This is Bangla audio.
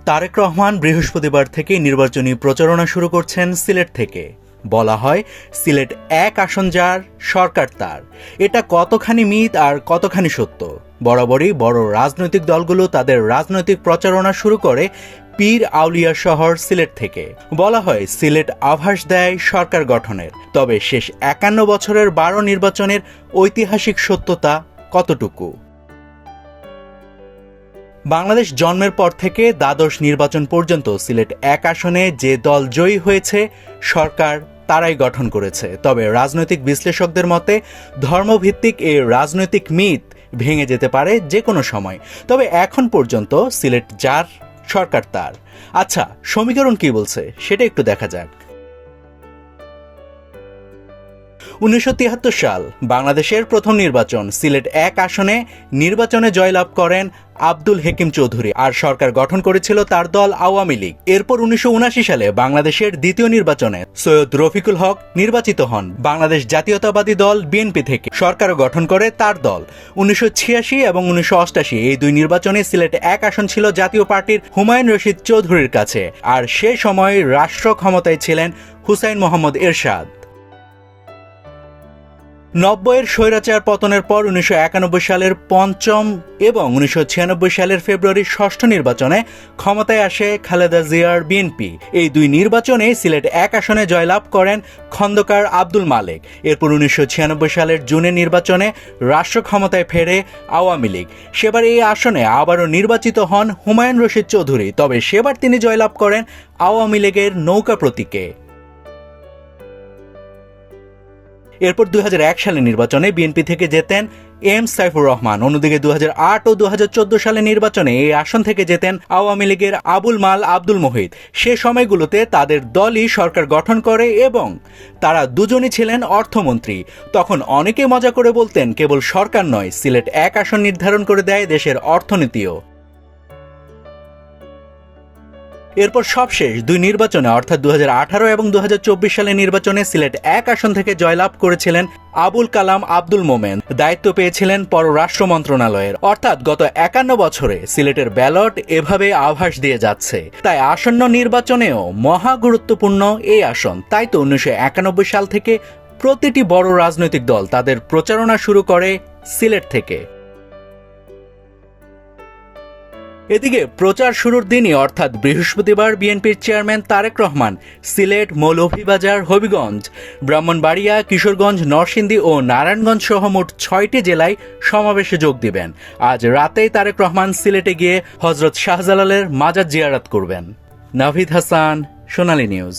তারেক রহমান বৃহস্পতিবার থেকে নির্বাচনী প্রচারণা শুরু করছেন সিলেট থেকে। বলা হয় সিলেট এক আসন যার, সরকার তার। এটা কতখানি মিথ আর কতখানি সত্য? বরাবরই বড় রাজনৈতিক দলগুলো তাদের রাজনৈতিক প্রচারণা শুরু করে পীর আউলিয়া শহর সিলেট থেকে। বলা হয় সিলেট আভাস দেয় সরকার গঠনের। তবে শেষ ৫১ বছরের ১২ নির্বাচনের ঐতিহাসিক সত্যতা কতটুকু? বাংলাদেশ জন্মের পর থেকে দ্বাদশ নির্বাচন পর্যন্ত সিলেট এক আসনে যে দল জয়ী হয়েছে, সরকার তারাই গঠন করেছে। তবে রাজনৈতিক বিশ্লেষকদের মতে ধর্মভিত্তিক এই রাজনৈতিক মিথ ভেঙে যেতে পারে যে কোনো সময়। তবে এখন পর্যন্ত সিলেট যার, সরকার তার। আচ্ছা, সমীকরণ কি বলছে সেটা একটু দেখা যাক। ১৯৭৩ সাল বাংলাদেশের প্রথম নির্বাচন। সিলেট এক আসনে নির্বাচনে জয়লাভ করেন আব্দুল হেকিম চৌধুরী, আর সরকার গঠন করেছিল তার দল আওয়ামী লীগ। এরপর ১৯৭৯ সালে বাংলাদেশের দ্বিতীয় নির্বাচনে সৈয়দ রফিকুল হক নির্বাচিত হন বাংলাদেশ জাতীয়তাবাদী দল বিএনপি থেকে। সরকার গঠন করে তার দল। ১৯৮৬ এবং ১৯৮৮ এই দুই নির্বাচনে সিলেট এক আসন ছিল জাতীয় পার্টির হুমায়ুন রশিদ চৌধুরীর কাছে, আর সে সময় রাষ্ট্র ক্ষমতায় ছিলেন হুসাইন মোহাম্মদ এরশাদ। ৯০-এর স্বৈরাচার পতনের পর ১৯৯১ সালের পঞ্চম এবং ১৯৯৬ সালের ফেব্রুয়ারির ষষ্ঠ নির্বাচনে ক্ষমতায় আসে খালেদা জিয়ার বিএনপি। এই দুই নির্বাচনে সিলেট এক আসনে জয়লাভ করেন খন্দকার আব্দুল মালেক। এরপর ১৯৯৬ সালের জুনের নির্বাচনে রাষ্ট্র ক্ষমতায় ফেরে আওয়ামী লীগ। সেবার এই আসনে আবারও নির্বাচিত হন হুমায়ুন রশিদ চৌধুরী। তবে সেবার তিনি জয়লাভ করেন আওয়ামী লীগের নৌকা প্রতীকে। এরপর ২০০১ সালের নির্বাচনে বিএনপি থেকে জেতেন এম সাইফুর রহমান। অন্যদিকে ২০০৮ ও ২০১৪ সালের নির্বাচনে এই আসন থেকে জেতেন আওয়ামী লীগের আবুল মাল আব্দুল মোহিত। সে সময়গুলোতে তাদের দলই সরকার গঠন করে এবং তারা দুজনই ছিলেন অর্থমন্ত্রী। তখন অনেকে মজা করে বলতেন কেবল সরকার নয়, সিলেট এক আসন নির্ধারণ করে দেয় দেশের অর্থনীতিও। এরপর সবশেষ দুই নির্বাচনে অর্থাৎ ২০১৮ এবং ২০২৪ সালের নির্বাচনে সিলেট এক আসন থেকে জয়লাভ করেছিলেন আবুল কালাম আব্দুল মোমেন। দায়িত্ব পেয়েছিলেন পররাষ্ট্র মন্ত্রণালয়ের। অর্থাৎ গত ৫১ বছরে সিলেটের ব্যালট এভাবে আভাস দিয়ে যাচ্ছে। তাই আসন্ন নির্বাচনেও মহা গুরুত্বপূর্ণ এই আসন। তাই তো ১৯৯১ সাল থেকে প্রতিটি বড় রাজনৈতিক দল তাদের প্রচারণা শুরু করে সিলেট থেকে। এদিকে প্রচার শুরুর দিনই অর্থাৎ বৃহস্পতিবার বিএনপির চেয়ারম্যান তারেক রহমান সিলেট, মৌলভীবাজার, হবিগঞ্জ, ব্রাহ্মণবাড়িয়া, কিশোরগঞ্জ, নরসিংদী ও নারায়ণগঞ্জ সহ মোট ৬টি জেলায় সমাবেশে যোগ দিবেন। আজ রাতেই তারেক রহমান সিলেটে গিয়ে হযরত শাহজালালের মাজার জিয়ারত করবেন। নাভিদ হাসান, সোনালী নিউজ।